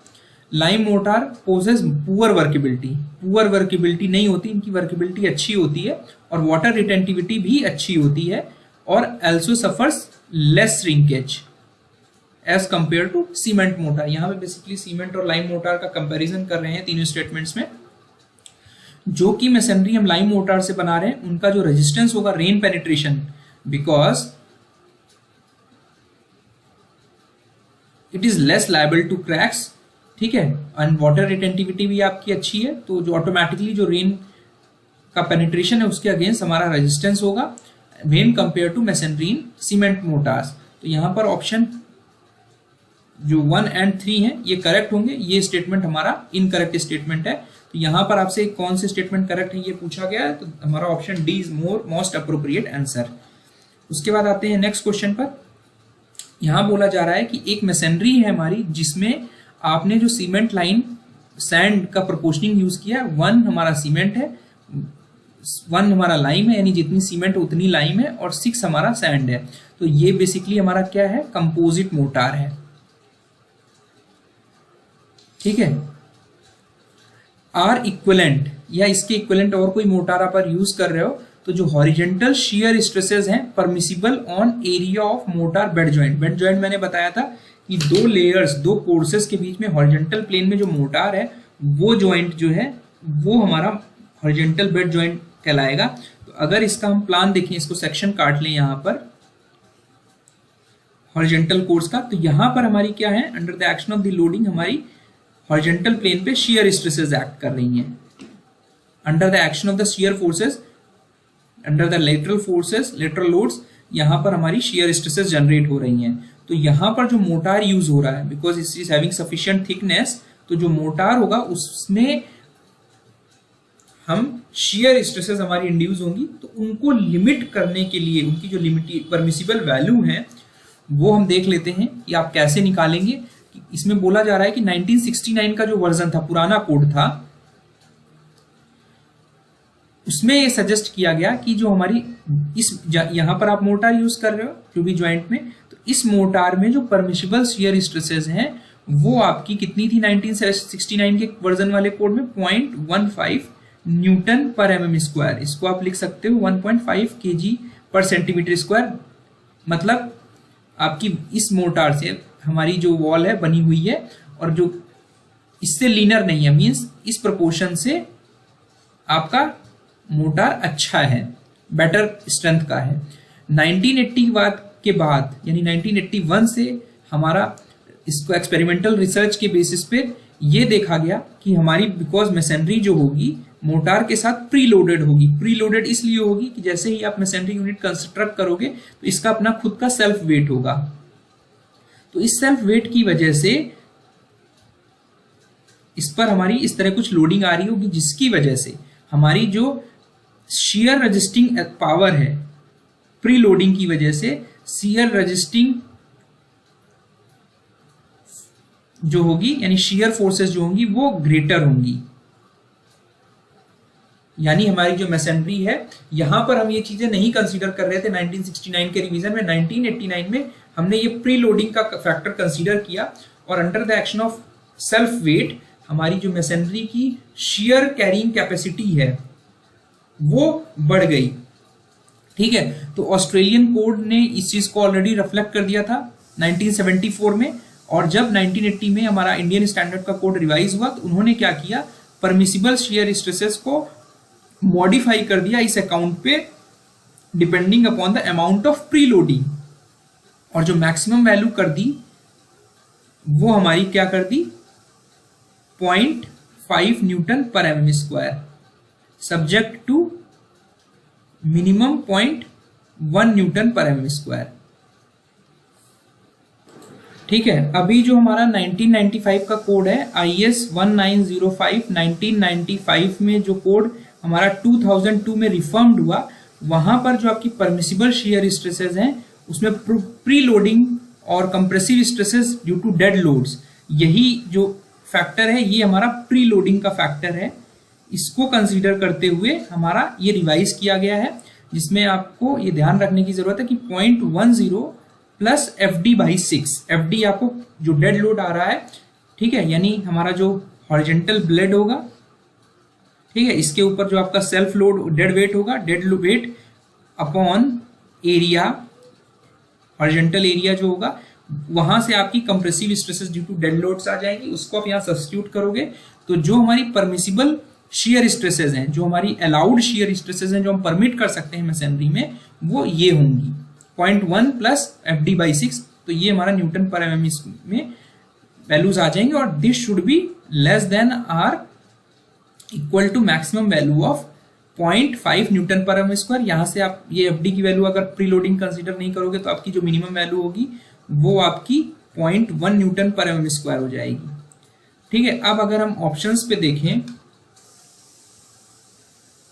Lime mortar possess poor workability, poor workability नहीं होती, इनकी वर्केबिलिटी अच्छी होती है और वाटर रिटेंटिविटी भी अच्छी होती है, और also suffers less shrinkage as compare to cement mortar. यहाँ पे बेसिकली सीमेंट और लाइम मोटार का कंपैरिजन कर रहे हैं तीनों स्टेटमेंट्स में। जो कि मैसनरी हम लाइम मोटार से बना रहे हैं उनका जो रेजिस्टेंस होगा rain penetration, because it is less liable to cracks. ठीक है, एंड वाटर रिटेंटिविटी भी आपकी अच्छी है, तो जो ऑटोमेटिकली जो रेन का पेनिट्रेशन है उसके अगेंस्ट हमारा रेजिस्टेंस होगा when compare to masonry in cement mortars. तो यहाँ पर ऑप्शन जो 1 और 3 है ये करेक्ट होंगे, ये स्टेटमेंट हमारा इनकरेक्ट स्टेटमेंट है। तो यहाँ पर आपसे कौन से स्टेटमेंट करेक्ट है ये पूछा गया है, तो हमारा option D is most appropriate answer. उसके बाद आते हैं नेक्स्ट क्वेश्चन पर। यहाँ बोला जा रहा है कि एक मैसनरी है हमारी जिसमें आपने जो सीमेंट लाइन सैंड का प्रोपोर्शनिंग यूज किया, 1 हमारा सीमेंट है, 1 हमारा लाइम है, यानी जितनी सीमेंट उतनी लाइम है, और 6 हमारा सैंड है। तो ये बेसिकली हमारा क्या है, कंपोजिट मोटार है। ठीक है, आर इक्विवेलेंट या इसके इक्विवेलेंट और कोई मोटार आप यूज कर रहे हो, तो जो हॉरिजेंटल शियर स्ट्रेसेस हैं permissible on area of motor bed joint. Bed joint मैंने बताया था कि दो लेयर्स, दो कोर्सेस के बीच में हॉरिजॉन्टल प्लेन में जो मोटार है वो जॉइंट जो है वो हमारा हॉरिजॉन्टल बेड जॉइंट कहलाएगा। तो अगर इसका हम प्लान देखें, इसको सेक्शन काट लें यहाँ पर हॉरिजॉन्टल कोर्स का, तो यहाँ पर हमारी क्या है, under the action of the loading हमारी हॉरिजॉन्टल प्लेन पे शियर स्ट्रेसेस एक्ट कर रही हैं। Under the action of the shear forces, under the lateral forces, lateral loads, यहाँ पर हमारी शियर स्ट्रेसेस जनरेट हो रही हैं। तो यहाँ पर जो मोटार यूज हो रहा है, because it is having sufficient thickness, तो जो मोटार होगा उसमें हम शियर स्ट्रेसेस हमारी इंड्यूस होंगी। तो उनको लिमिट करने के लिए उनकी जो लिमिट परमिसिबल वैल्यू है वो हम देख लेते हैं कि आप कैसे निकालेंगे। इसमें बोला जा रहा है कि 1969 का जो वर्जन था, पुराना कोड था, उसमें ये सजेस्ट किया गया कि जो हमारी यहां पर आप मोटार यूज कर रहे हो जो भी ज्वाइंट में, तो इस मोटार में जो परमिसिबल शियर स्ट्रेसेस हैं वो आपकी कितनी थी 1969 के वर्जन वाले कोड में, 0.15 न्यूटन पर एमएम स्क्वायर। इसको आप लिख सकते हो 1.5 kg पर सेंटीमीटर स्क्वायर। मतलब आपकी इस मोटार से हमारी जो वॉल है बनी हुई है और जो इससे लीनर नहीं है, मींस इस प्रोपोर्शन से आपका मोटार अच्छा है, बेटर स्ट्रेंथ का है। 1980 के बाद यानी 1981 से हमारा इसको एक्सपेरिमेंटल रिसर्च के बेसिस पे ये देखा गया कि हमारी बिकॉज मैसनरी जो होगी मोटार के साथ प्री लोडेड होगी। प्री लोडेड इसलिए होगी कि जैसे ही आप मैसनरी यूनिट कंस्ट्रक्ट करोगे तो इसका अपना खुद का सेल्फ वेट होगा। तो इस सेल्फ वेट की वजह से इस पर हमारी इस तरह कुछ लोडिंग आ रही होगी, जिसकी वजह से हमारी जो शियर रजिस्टिंग पावर है प्री लोडिंग की वजह से शियर रजिस्टिंग जो होगी यानी शियर फोर्सेस जो होंगी वो ग्रेटर होंगी। यानी हमारी जो मैसनरी है, यहां पर हम ये चीजें नहीं कंसीडर कर रहे थे 1969 के रिवीजन में। 1989 में हमने ये प्री लोडिंग का फैक्टर कंसीडर किया और under the action of self weight हमारी जो मैसनरी की शियर कैरिंग कैपेसिटी है वो बढ़ गई। ठीक है, तो ऑस्ट्रेलियन कोड ने इस चीज को ऑलरेडी रिफ्लेक्ट कर दिया था 1974 में, और जब 1980 में हमारा इंडियन स्टैंडर्ड का कोड रिवाइज हुआ तो उन्होंने क्या किया, परमिसिबल शियर स्ट्रेसेस को मॉडिफाई कर दिया इस अकाउंट पे depending upon the amount of pre loading, और जो मैक्सिमम वैल्यू कर दी वो हमारी क्या कर दी 0.5 newton per mm square subject to minimum 0.1 newton per mm square. ठीक है, अभी जो हमारा 1995 का कोड है IS 1905 1995 में जो कोड हमारा 2002 में रिफॉर्म्ड हुआ, वहां पर जो आपकी परमिसिबल शियर स्ट्रेसेस हैं उसमें प्री लोडिंग और compressive stresses due to dead loads, यही जो फैक्टर है ये हमारा प्री लोडिंग का फैक्टर है। इसको कंसीडर करते हुए हमारा ये रिवाइज किया गया है, जिसमें आपको ये ध्यान रखने की जरूरत है कि 0.10 प्लस FD/6, FD आपको जो डेड लोड आ रहा है, ठीक है, यानी हमारा जो हॉरिजॉन्टल ब्लेड होगा, ठीक है, इसके ऊपर जो आपका सेल्फ लोड डेड वेट होगा, dead weight upon area, horizontal area जो होगा, वहां से आपकी compressive stresses due to dead loads आ जाएंगी। उसको आप यहाँ सब्स्टिट्यूट करोगे तो जो हमारी परमिसिबल शियर स्ट्रेसेस हैं, जो हमारी अलाउड शियर स्ट्रेसेस हैं, जो हम परमिट कर सकते हैं मैसनरी में, वो ये होंगी 0.1 प्लस FD/6। तो ये हमारा न्यूटन पर एमएम में वैल्यूज आ जाएंगे, और this should be less than or equal to maximum value of 0.5 newton per mm square. यहां से आप ये FD की वैल्यू अगर प्री लोडिंग कंसीडर नहीं करोगे तो आपकी जो मिनिमम वैल्यू होगी वो आपकी 0.1 न्यूटन पर एमएम स्क्वायर हो जाएगी। ठीक है, अब अगर हम ऑप्शंस पे देखें,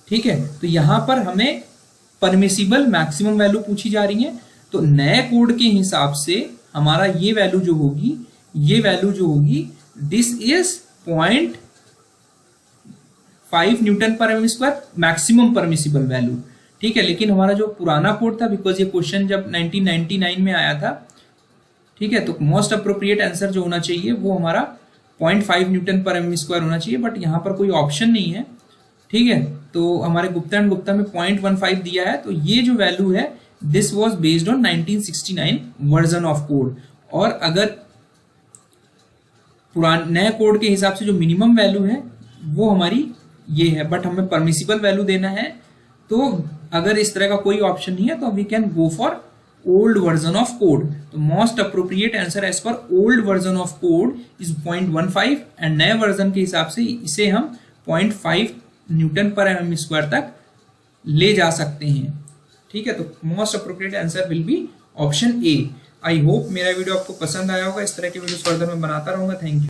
ठीक है, तो यहां पर हमें परमिसिबल मैक्सिमम वैल्यू पूछी जा रही है। तो नए कोड के हिसाब से हमारा ये वैल्यू जो होगी, ये वैल्यू जो होगी, this is 0.5 newton per mm square maximum permissible value. ठीक है, लेकिन हमारा जो पुराना कोड था, बिकॉज ये क्वेश्चन जब 1999 में आया था, ठीक है, तो मोस्ट अप्रोप्रिएट आंसर जो होना चाहिए वो हमारा 0.5 न्यूटन पर एमएम स्क्वायर होना चाहिए, बट यहाँ पर कोई ऑप्शन नहीं है। ठीक है, तो हमारे गुप्ता एंड गुप्ता में 0.15 दिया है, तो ये जो वैल्यू है this was based on 1969 version of code. और अगर पुराने नए कोड के हिसाब से जो मिनिमम वैल्यू है वो हमारी ये है, बट हमें परमिसिबल वैल्यू देना है। तो अगर इस तरह का कोई ऑप्शन नहीं है तो we can go for old version of code. तो most appropriate answer as per old version of code is 0.15 and नए वर्जन के हिसाब से इसे हम 0.5 न्यूटन पर एम स्क्वायर तक ले जा सकते हैं। ठीक है, तो most appropriate answer will be option A. I hope मेरा वीडियो आपको पसंद आया होगा। इस तरह के वीडियो फर्दर में बनाता रहूंगा। Thank you.